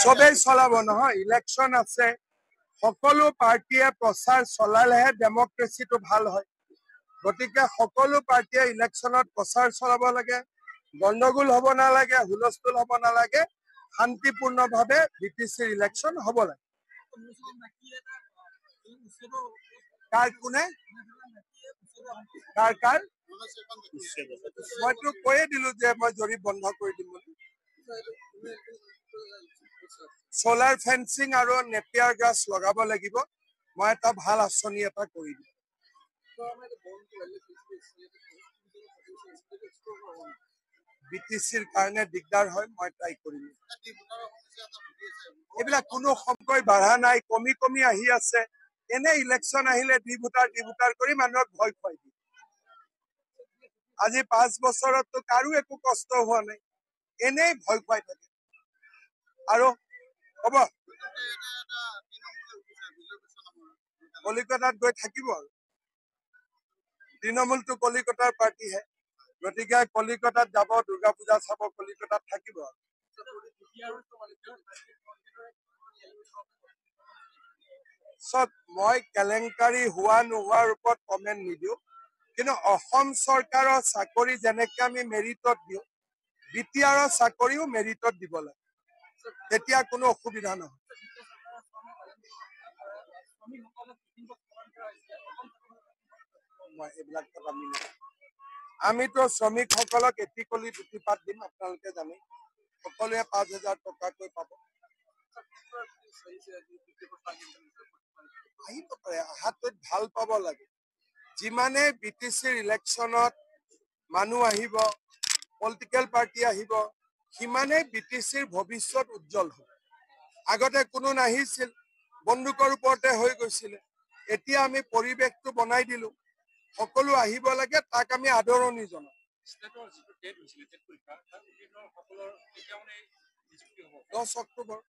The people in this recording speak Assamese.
সবেই চলাব নহয়, ইলেকশ্যন আছে, সকলো পাৰ্টিয়ে প্ৰচাৰ চলালেহে ডেমক্ৰেচিটো ভাল হয়। গতিকে সকলো পাৰ্টিয়ে ইলেকশ্যনত প্ৰচাৰ চলাব লাগে, গণ্ডগোল হ'ব নালাগে, হুলস্থুল হ'ব নালাগে, শান্তিপূৰ্ণভাৱে বিটিচিৰ ইলেকশ্যন হ'ব লাগে। কাৰ কোনে কাৰ মইতো কৈয়ে দিলো যে মই জৰীপ বন্ধ কৰি দিম বুলি। সোলাৰ ফেন্সিং আৰু নেপিয়াৰ গাছ লগাব লাগিব। মই এটা ভাল আঁচনি এটা কৰি দিম। বিটিচিৰ কাৰণে দিগদাৰ হয়, মই ট্ৰাই কৰিম। এইবিলাক কোনো সময় বাঢ়া নাই, কমি কমি আহি আছে। এনে ইলেকশ্যন আহিলে ডি ভোটাৰ কৰি মানুহক ভয় খুৱাই দিয়ে। আজি 5 বছৰততো কাৰো একো কষ্ট হোৱা নাই, এনেই ভয় খুৱাই থাকে। আৰু হ'ব কলিকতাত গৈ থাকিব আৰু তৃণমূলটো কলিকতাৰ পাৰ্টিহে, গতিকে কলিকতাত যাব, দুৰ্গা পূজা চাব, কলিকতাত থাকিব আৰু। চব মই কেলেংকাৰী হোৱা নোহোৱাৰ ওপৰত কমেণ্ট নিদিওঁ, কিন্তু অসম চৰকাৰৰ চাকৰি যেনেকে আমি মেৰিটত দিওঁ, বিটিআৰৰ চাকৰিও মেৰিটত দিব লাগে, তেতিয়া কোনো অসুবিধা নহয়। মই এইবিলাক কথা আমিতো শ্ৰমিকসকলক এটিকলি দুটিপাত দিম, আপোনালোকে জানে, সকলোৱে 5,000 টকাকৈ পাব। আহিব পাৰে, আহাটোত ভাল পাব লাগে। যিমানে বিটিচিৰ ইলেকশ্যনত মানুহ আহিব, পলিটিকেল পাৰ্টি আহিব, সিমানেই বিটিচিৰ ভৱিষ্যত উজ্জ্বল হ'ব। আগতে কোনো নাহিছিল, বন্দুকৰ ওপৰতে হৈ গৈছিলে। এতিয়া আমি পৰিৱেশটো বনাই দিলো, সকলো আহিব লাগে, তাক আমি আদৰণি জনাম। 10 অক্টোবৰ